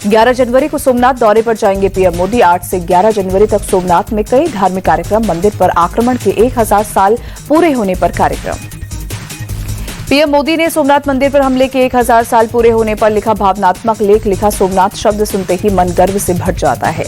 11 जनवरी को सोमनाथ दौरे पर जाएंगे पीएम मोदी। 8 से 11 जनवरी तक सोमनाथ में कई धार्मिक कार्यक्रम। मंदिर पर आक्रमण के 1000 साल पूरे होने पर कार्यक्रम। पीएम मोदी ने सोमनाथ मंदिर पर हमले के 1000 साल पूरे होने पर लिखा भावनात्मक लेख। लिखा, सोमनाथ शब्द सुनते ही मन गर्व से भर जाता है।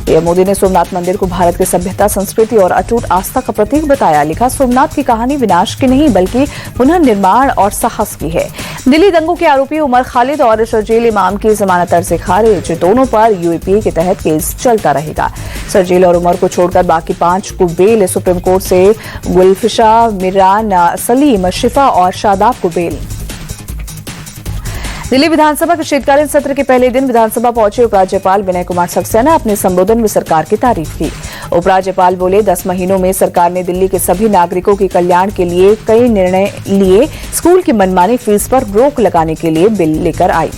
पीएम मोदी ने सोमनाथ मंदिर को भारत की सभ्यता, संस्कृति और अटूट आस्था का प्रतीक बताया। लिखा, सोमनाथ की कहानी विनाश की नहीं बल्कि पुनर्निर्माण और साहस की है। दिल्ली दंगों के आरोपी उमर खालिद और शर्जील इमाम की जमानत अर्जी खारिज। दोनों पर यूएपीए के तहत केस चलता रहेगा। शर्जील और उमर को छोड़कर बाकी 5 को बेल। सुप्रीम कोर्ट से गुलफिशा, मिरान, सलीम, शिफा और शादाब को बेल। दिल्ली विधानसभा के शीतकालीन सत्र के पहले दिन विधानसभा पहुंचे उपराज्यपाल विनय कुमार सक्सेना ने अपने संबोधन में सरकार की तारीफ की। उपराज्यपाल बोले, 10 महीनों में सरकार ने दिल्ली के सभी नागरिकों के कल्याण के लिए कई निर्णय लिए। स्कूल की मनमानी फीस पर रोक लगाने के लिए बिल लेकर आई।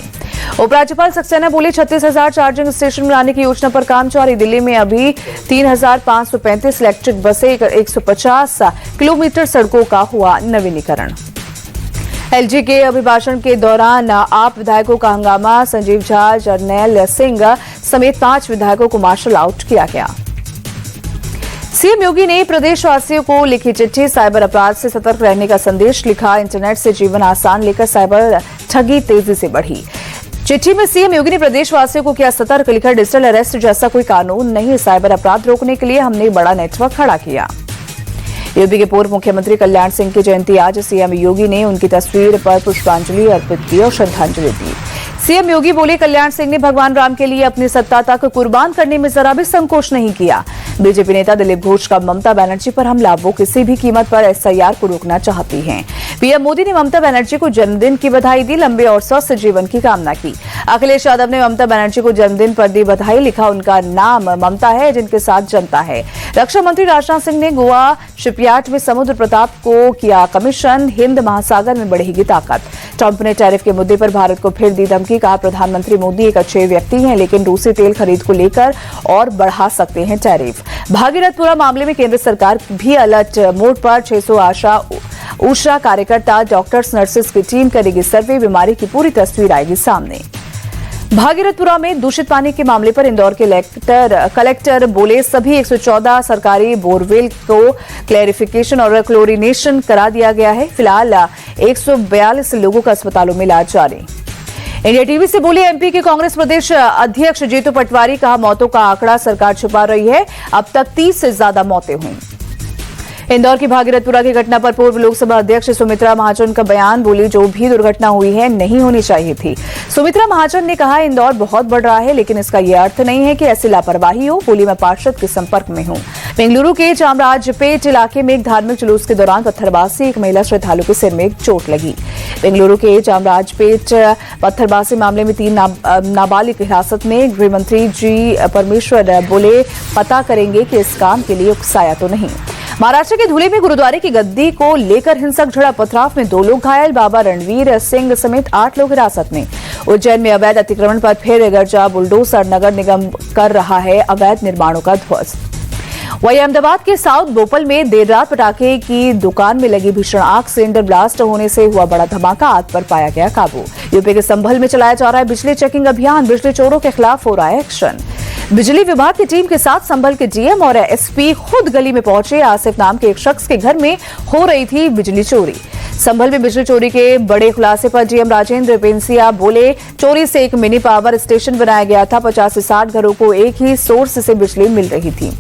उपराज्यपाल सक्सेना बोले, 36,000 चार्जिंग स्टेशन बनाने की योजना पर काम जारी। दिल्ली में अभी 3,535 इलेक्ट्रिक बसें, 150 किलोमीटर सड़कों का हुआ नवीनीकरण। एलजी के अभिभाषण के दौरान आप विधायकों का हंगामा। संजीव झा, जरनैल सिंह समेत 5 विधायकों को मार्शल आउट किया गया। सीएम योगी ने प्रदेशवासियों को लिखी चिट्ठी। साइबर अपराध से सतर्क रहने का संदेश। लिखा, इंटरनेट से जीवन आसान, लेकर साइबर ठगी तेजी से बढ़ी। चिट्ठी में सीएम योगी ने प्रदेशवासियों को किया सतर्क। लिखा, डिजिटल अरेस्ट जैसा कोई कानून नहीं, साइबर अपराध रोकने के लिए हमने बड़ा नेटवर्क खड़ा किया। यूपी के पूर्व मुख्यमंत्री कल्याण सिंह की जयंती आज। सीएम योगी ने उनकी तस्वीर पर पुष्पांजलि अर्पित की और श्रद्धांजलि दी। सीएम योगी बोले, कल्याण सिंह ने भगवान राम के लिए अपनी सत्ता तक कुर्बान करने में जरा भी संकोच नहीं किया। बीजेपी नेता दिलीप घोष का ममता बनर्जी पर हमला। वो किसी भी कीमत पर एसआईआर को रोकना चाहती हैं। पीएम मोदी ने ममता बनर्जी को जन्मदिन की बधाई दी। लंबे और स्वस्थ जीवन की कामना की। अखिलेश यादव ने ममता बनर्जी को जन्मदिन पर दी बधाई। लिखा, उनका नाम ममता है जिनके साथ जनता है। रक्षा मंत्री राजनाथ सिंह ने गोवा शिपयार्ड में समुद्र प्रताप को किया कमीशन। हिंद महासागर में बढ़ेगी ताकत। ट्रंप ने टैरिफ के मुद्दे पर भारत को फिर दी धमकी। कहा, प्रधानमंत्री मोदी एक अच्छे व्यक्ति हैं, लेकिन रूसी तेल खरीद को लेकर और बढ़ा सकते हैं टैरिफ। भागीरथपुरा मामले में केंद्र सरकार भी अलर्ट मोड पर। 600 ऊषा कार्यकर्ता, डॉक्टर्स, नर्सेस की टीम करेगी सर्वे। बीमारी की पूरी तस्वीर आएगी सामने। भागीरथपुरा में दूषित पानी के मामले पर इंदौर के कलेक्टर बोले, सभी 114 सरकारी बोरवेल को क्लैरिफिकेशन और क्लोरिनेशन करा दिया गया है। फिलहाल 142 लोगों का अस्पतालों में इलाज जारी। इंडिया टीवी से बोले एमपी के कांग्रेस प्रदेश अध्यक्ष जीतू पटवारी। कहा, मौतों का आंकड़ा सरकार छुपा रही है। अब तक 30 से ज्यादा मौतें हुई। इंदौर की भागीरथपुरा की घटना पर पूर्व लोकसभा अध्यक्ष सुमित्रा महाजन का बयान। बोली, जो भी दुर्घटना हुई है नहीं होनी चाहिए थी। सुमित्रा महाजन ने कहा, इंदौर बहुत बढ़ रहा है, लेकिन इसका यह अर्थ नहीं है कि ऐसी लापरवाही हो। बोली, मैं पार्षद के संपर्क में हूं। बेंगलुरु के चामराजपेट इलाके में एक धार्मिक जुलूस के दौरान पत्थरबाजी। एक महिला श्रद्धालु के सिर में चोट लगी। बेंगलुरु के चामराजपेट पत्थरबाजी मामले में 3 नाबालिग हिरासत में। गृह मंत्री जी परमेश्वर बोले, पता करेंगे कि इस काम के लिए उकसाया तो नहीं। महाराष्ट्र के धुले में गुरुद्वारे की गद्दी को लेकर हिंसक झड़प। पथराव में 2 लोग घायल। बाबा रणवीर सिंह समेत 8 लोग हिरासत में। उज्जैन में अवैध अतिक्रमण पर फिर गर्जा। बुलडोजर। नगर निगम कर रहा है अवैध निर्माणों का ध्वस्त। वहीं अहमदाबाद के साउथ बोपल में देर रात पटाखे की दुकान में लगी भीषण आग। सिलेंडर ब्लास्ट होने से हुआ बड़ा धमाका। आग पर पाया गया काबू। यूपी के संभल में चलाया जा रहा है बिजली चेकिंग अभियान। बिजली चोरों के खिलाफ हो रहा है एक्शन। बिजली विभाग की टीम के साथ संभल के डीएम और एसपी खुद गली में पहुंचे। आसिफ नाम के एक शख्स के घर में हो रही थी बिजली चोरी। संभल में बिजली चोरी के बड़े खुलासे पर डीएम राजेंद्र पेंसिया बोले, चोरी से एक मिनी पावर स्टेशन बनाया गया था। 50 से 60 घरों को एक ही सोर्स से बिजली मिल रही थी।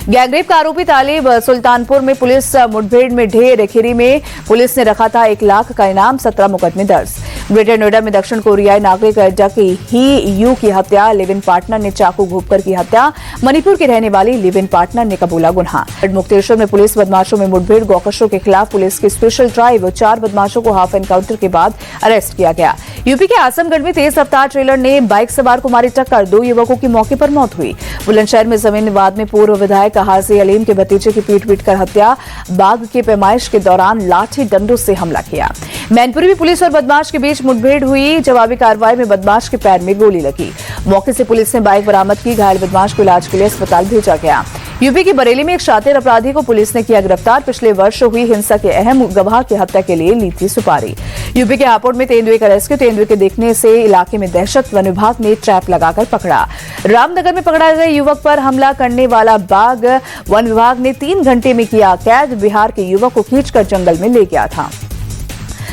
गैंगरेप का आरोपी तालिब सुल्तानपुर में पुलिस मुठभेड़ में ढेर। खीरी में पुलिस ने रखा था 1 लाख का इनाम। 17 मुकदमे दर्ज। ग्रेटर नोएडा में दक्षिण कोरियाई नागरिक जकी ही यू की हत्या। लिव इन पार्टनर ने चाकू घोंपकर की हत्या। मणिपुर की रहने वाली लिव इन पार्टनर ने कबूला गुनाह। मुक्तेश्वर में पुलिस बदमाशों में मुठभेड़। गौकशों के खिलाफ पुलिस की स्पेशल ड्राइव। 4 बदमाशों को हाफ एनकाउंटर के बाद अरेस्ट किया गया। यूपी के आजमगढ़ में तेज रफ्तार ट्रेलर ने बाइक सवार को मारी टक्कर। 2 युवकों की मौके पर मौत हुई। बुलंदशहर में जमीन विवाद में पूर्व विधायक हाजी अलीम के भतीजे की पीट कर हत्या। बाघ की पैमाइश के दौरान लाठी डंडों से हमला किया। मैनपुरी में पुलिस और बदमाश के बीच मुठभेड़ हुई। जवाबी कार्रवाई में बदमाश के पैर में गोली लगी। मौके से पुलिस ने बाइक बरामद की। घायल बदमाश को इलाज के लिए अस्पताल भेजा गया। यूपी की बरेली में एक शातिर अपराधी को पुलिस ने किया गिरफ्तार। पिछले वर्ष हुई हिंसा के अहम गवाह की हत्या के लिए ली थी सुपारी। यूपी के हापुड़ में तेंदुए का रेस्क्यू। तेंदुए के देखने से इलाके में दहशत। वन विभाग ने ट्रैप लगाकर पकड़ा। रामनगर में पकड़ा गए युवक पर हमला करने वाला बाघ वन विभाग ने 3 घंटे में किया कैद। बिहार के युवक को खींचकर जंगल में ले गया था।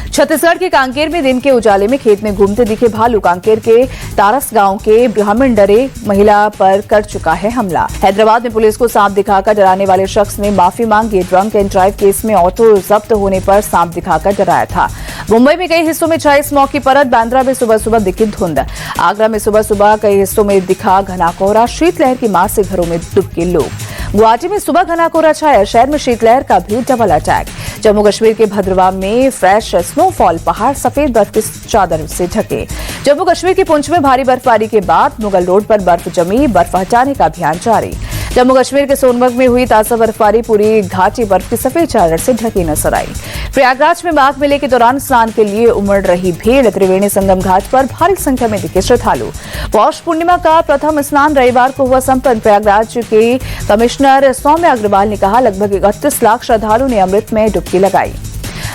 छत्तीसगढ़ के कांकेर में दिन के उजाले में खेत में घूमते दिखे भालू। कांकेर के तारस गांव के ब्राह्मण डरे महिला पर कर चुका है हमला। हैदराबाद में पुलिस को सांप दिखाकर डराने वाले शख्स ने माफी मांगी। ड्रंक एंड ड्राइव केस में ऑटो जब्त होने पर सांप दिखाकर डराया था। मुंबई में कई हिस्सों में छाई स्मॉग की परत। बांद्रा में सुबह सुबह दिखी धुंध। आगरा में सुबह सुबह कई हिस्सों में दिखा घना कोहरा। शीतलहर की मार से घरों में डूबे लोग। गुवाहाटी में सुबह घना कोहरा छाया। शहर में शीतलहर का भी डबल अटैक। जम्मू कश्मीर के भद्रवाह में फ्रेश स्नोफॉल। पहाड़ सफेद बर्फ की चादर से ढके। जम्मू कश्मीर के पुंछ में भारी बर्फबारी के बाद मुगल रोड पर बर्फ जमी। बर्फ हटाने का अभियान जारी। जम्मू कश्मीर के सोनभद्र में हुई ताजा बर्फबारी। पूरी घाटी बर्फ की सफेद चादर से ढकी नजर आई। प्रयागराज में माघ मेले के दौरान स्नान के लिए उमड़ रही भीड़। त्रिवेणी संगम घाट पर भारी संख्या में दिखे श्रद्धालु। पौष पूर्णिमा का प्रथम स्नान रविवार को हुआ संपन्न। प्रयागराज के कमिश्नर सौम्य अग्रवाल ने कहा लगभग 31 लाख श्रद्धालु ने अमृत में डुबकी लगाई।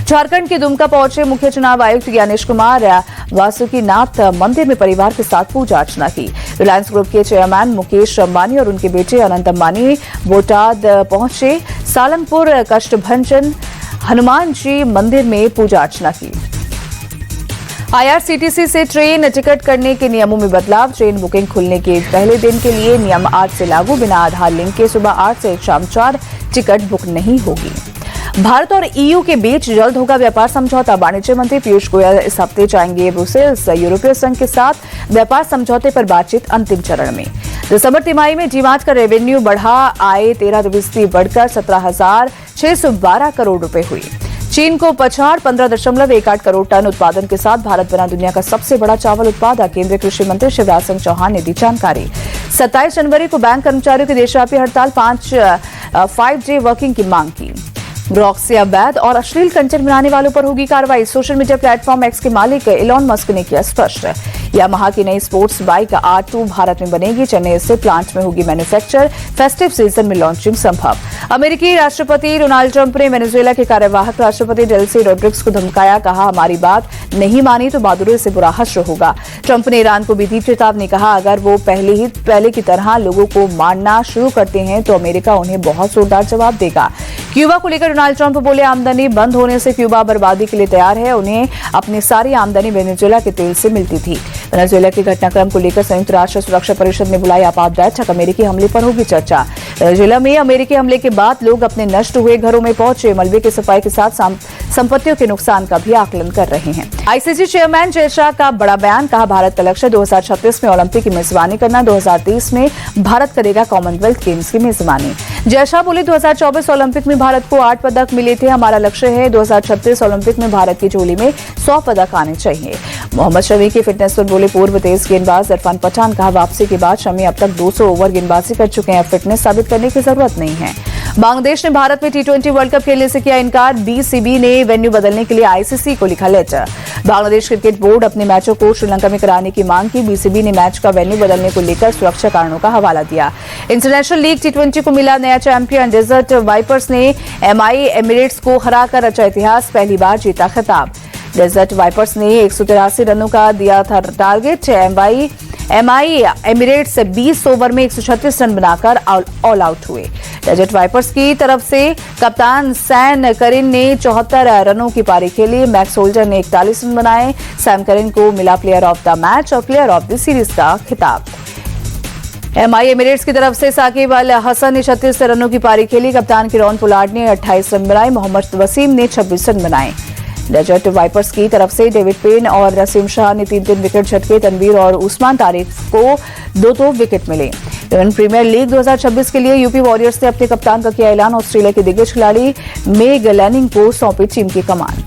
झारखंड के दुमका पहुंचे मुख्य चुनाव आयुक्त ज्ञानेश कुमार वासुकीनाथ मंदिर में परिवार के साथ पूजा अर्चना की। रिलायंस ग्रुप के चेयरमैन मुकेश अंबानी और उनके बेटे अनंत अंबानी बोटाद पहुंचे। सालंगपुर कष्टभंजन हनुमान जी मंदिर में पूजा अर्चना की। IRCTC से ट्रेन टिकट करने के नियमों में बदलाव। ट्रेन बुकिंग खुलने के पहले दिन के लिए नियम आज से लागू। बिना आधार लिंक के सुबह 8 से शाम 4 टिकट बुक नहीं होगी। भारत और EU के बीच जल्द होगा व्यापार समझौता। वाणिज्य मंत्री पीयूष गोयल इस हफ्ते जाएंगे ब्रुसेल्स। यूरोपीय संघ के साथ व्यापार समझौते पर बातचीत अंतिम चरण में। दिसंबर तिमाही में जीमात का रेवेन्यू बढ़ा। आय 13 दिवसीय बढ़कर 17,612 करोड़ रुपए हुई। चीन को पछाड़ 15.18 करोड़ टन उत्पादन के साथ भारत बना दुनिया का सबसे बड़ा चावल उत्पादक। केंद्रीय कृषि मंत्री शिवराज सिंह चौहान ने दी जानकारी। 27 जनवरी को बैंक कर्मचारियों की देशव्यापी हड़ताल। 5G वर्किंग की मांग की। ब्लॉग से अवैध और अश्लील कंटेंट बनाने वालों पर होगी कार्रवाई। सोशल मीडिया प्लेटफॉर्म एक्स के मालिक इलॉन मस्क ने किया स्पष्ट। यामाहा की नई स्पोर्ट्स बाइक R2 भारत में बनेगी। चेन्नई स्थित प्लांट में होगी मैन्युफैक्चर। फेस्टिव सीजन में लॉन्चिंग संभव। अमेरिकी राष्ट्रपति डोनाल्ड ट्रंप ने वेनेजुएला के कार्यवाहक राष्ट्रपति डेल्सी रोड्रिग्स को धमकाया। कहा हमारी बात नहीं मानी तो मादुरो से बुरा हश्र होगा। ट्रंप ने ईरान को भी दी चेतावनी। कहा अगर वो पहले की तरह लोगों को मारना शुरू करते हैं तो अमेरिका उन्हें बहुत जोरदार जवाब देगा। क्यूबा को लेकर डोनाल्ड ट्रंप बोले आमदनी बंद होने से क्यूबा बर्बादी के लिए तैयार है। उन्हें अपनी सारी आमदनी वेनेजुएला के तेल से मिलती थी। वेनेजुएला के घटनाक्रम को लेकर संयुक्त राष्ट्र सुरक्षा परिषद ने बुलाई आपात बैठक। अमेरिकी हमले पर होगी चर्चा। वेनेजुएला में अमेरिकी हमले के बाद लोग अपने नष्ट हुए घरों में पहुंचे। मलबे की सफाई के साथ संपत्तियों के नुकसान का भी आकलन कर रहे हैं। ICC चेयरमैन जय शाह का बड़ा बयान। कहा भारत का लक्ष्य 2036 में ओलंपिक की मेजबानी करना। 2030 में भारत करेगा कॉमनवेल्थ गेम्स की मेजबानी। जय शाह बोले 2024 ओलंपिक में भारत को 8 पदक मिले थे। हमारा लक्ष्य है 2036 ओलंपिक में भारत की झोली में 100 पदक आने चाहिए। मोहम्मद शमी की फिटनेस पर बोले पूर्व तेज गेंदबाज इरफान पठान। कहा वापसी के बाद शमी अब तक 200 ओवर गेंदबाजी कर चुके हैं। फिटनेस साबित करने की जरूरत नहीं है। बांग्लादेश ने भारत में T20 वर्ल्ड कप खेलने से किया इनकार। BCB ने वेन्यू बदलने के लिए ICC को लिखा लेटर। बांग्लादेश क्रिकेट बोर्ड अपने मैचों को श्रीलंका में कराने की मांग की। BCB ने मैच का वेन्यू बदलने को लेकर सुरक्षा कारणों का हवाला दिया। इंटरनेशनल लीग T20 को मिला नया चैंपियन। डेजर्ट वाइपर्स ने MI एमिरेट्स को हराकर रचा इतिहास। पहली बार जीता खिताब। डेजर्ट वाइपर्स ने 183 रनों का दिया था टारगेट। MI एमिरेट्स 20 ओवर में 136 रन बनाकर ऑल आउट हुए। डेजर्ट वाइपर्स की तरफ से कप्तान सैम करिन ने 74 रनों की पारी खेली। मैक्स होल्डर ने 41 रन बनाए। सैम करिन को मिला प्लेयर ऑफ द मैच और प्लेयर ऑफ द सीरीज का खिताब। MI एमिरेट्स की तरफ से साकिब अल हसन ने 36 रनों की पारी खेली। कप्तान किरण पोलार्ड ने 28 रन बनाए। मोहम्मद वसीम ने 26 रन बनाए। डेजर्ट वाइपर्स की तरफ से डेविड पेन और नसीम शाह ने 3-3 विकेट झटके। तनवीर और उस्मान तारिक को 2-2 विकेट मिले। प्रीमियर लीग 2026 के लिए यूपी वॉरियर्स ने अपने कप्तान का किया ऐलान। ऑस्ट्रेलिया के दिग्गज खिलाड़ी मेग लैनिंग को सौंपी टीम की कमान।